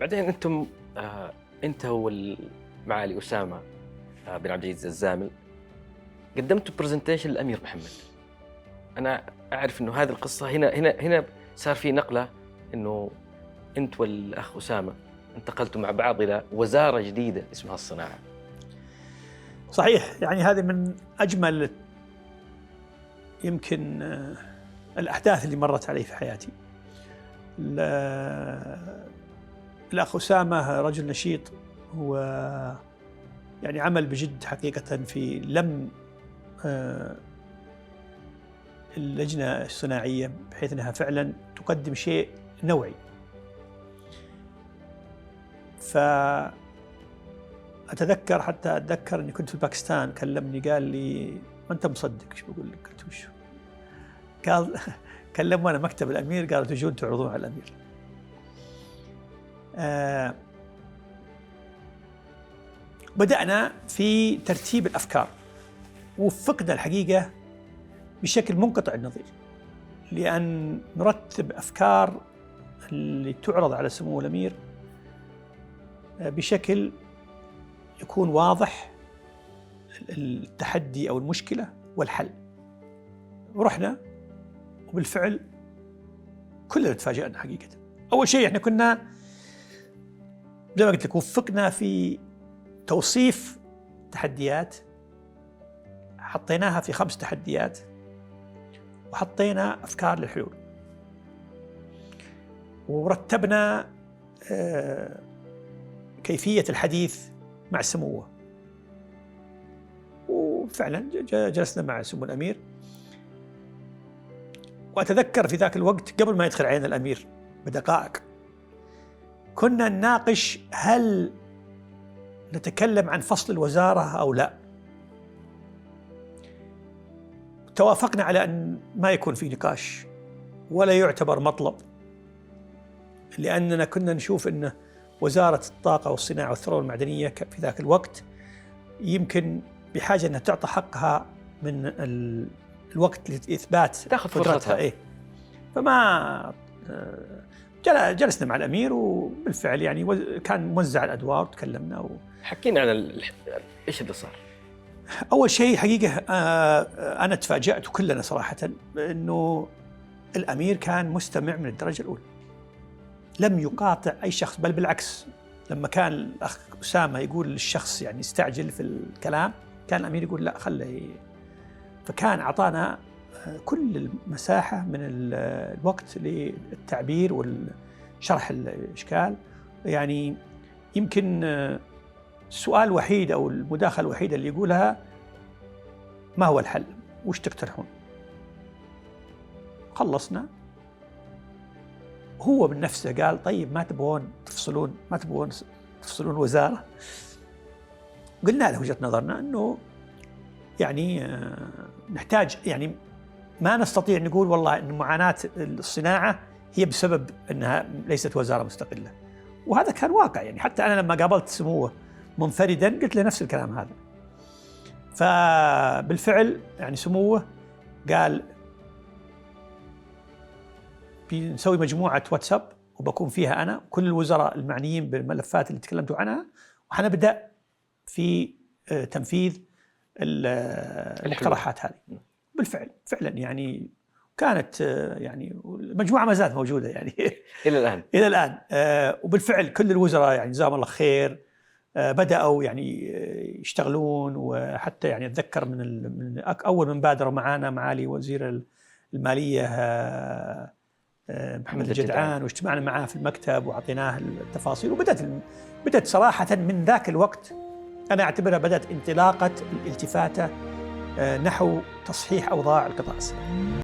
بعدين أنتم أنت والمعالي أسامة بن عبد العزيز الزامل قدمتوا برزنتيشن للأمير محمد. أنا أعرف إنه هذه القصة هنا صار في نقلة، إنه أنت والأخ أسامة انتقلتوا مع بعض إلى وزارة جديدة اسمها الصناعة. صحيح، يعني هذه من أجمل يمكن الأحداث اللي مرت علي في حياتي. الأخ أسامة رجل نشيط، و يعني عمل بجد حقيقة في لم اللجنة الصناعية بحيث أنها فعلا تقدم شيء نوعي. فأتذكر حتى أتذكر أني كنت في باكستان، كلمني قال لي ما أنت مصدق شو بقول لك؟ قلت وشو؟ قال كلموا أنا مكتب الأمير، قالوا تجون تعرضون على الأمير. بدأنا في ترتيب الأفكار، ووفقنا الحقيقة بشكل منقطع النظير لأن نرتب أفكار اللي تعرض على سمو الأمير بشكل يكون واضح التحدي أو المشكلة والحل. ورحنا وبالفعل كلنا تفاجأنا حقيقة. أول شيء احنا كنا زي ما قلت لك وفقنا في توصيف تحديات، حطيناها في 5 تحديات وحطينا أفكار للحلول، ورتبنا كيفية الحديث مع سموه. وفعلا جلسنا مع سمو الأمير، وأتذكر في ذاك الوقت قبل ما يدخل علينا الأمير بدقائق كنا نناقش هل نتكلم عن فصل الوزارة أو لا. توافقنا على أن ما يكون في نقاش ولا يعتبر مطلب، لأننا كنا نشوف أن وزارة الطاقة والصناعة والثروة المعدنية في ذاك الوقت يمكن بحاجة أنها تعطى حقها من الوقت لإثبات تأخذ فرصتها. إيه. فما جلسنا مع الأمير، وبالفعل يعني كان موزع الأدوار وتكلمنا حكينا عن إيش اللي صار. أول شيء حقيقة أنا تفاجأت كلنا صراحة أنه الأمير كان مستمع من الدرجة الأولى، لم يقاطع أي شخص، بل بالعكس لما كان الأخ أسامة يقول للشخص يعني استعجل في الكلام، كان الأمير يقول لا خله. فكان أعطانا كل المساحة من الوقت للتعبير والشرح الإشكال. يعني يمكن السؤال الوحيد أو المداخلة الوحيدة اللي يقولها ما هو الحل؟ وش تقترحون؟ خلصنا. هو من نفسه قال طيب ما تبغون تفصلون وزارة؟ قلنا له وجهة نظرنا أنه يعني نحتاج، يعني ما نستطيع نقول والله أن معاناة الصناعة هي بسبب أنها ليست وزارة مستقلة، وهذا كان واقع. يعني حتى أنا لما قابلت سموه منفردا قلت له نفس الكلام هذا. فبالفعل يعني سموه قال بنسوي مجموعة واتساب وبكون فيها أنا كل الوزراء المعنيين بالملفات اللي تكلمتوا عنها، وحنبدأ في تنفيذ المقترحات هذه. بالفعل فعلا يعني كانت يعني المجموعة ما زالت موجودة يعني إلى الآن. وبالفعل كل الوزراء يعني جزاهم الله خير بدأوا يعني يشتغلون. وحتى يعني أتذكر من أول من بادروا معنا معالي وزير المالية محمد الجدعان، واجتمعنا معاه في المكتب وعطيناه التفاصيل. بدأت صراحة من ذاك الوقت أنا أعتبرها بدأت انطلاقة الالتفاتة نحو تصحيح أوضاع القطاع الصناعي.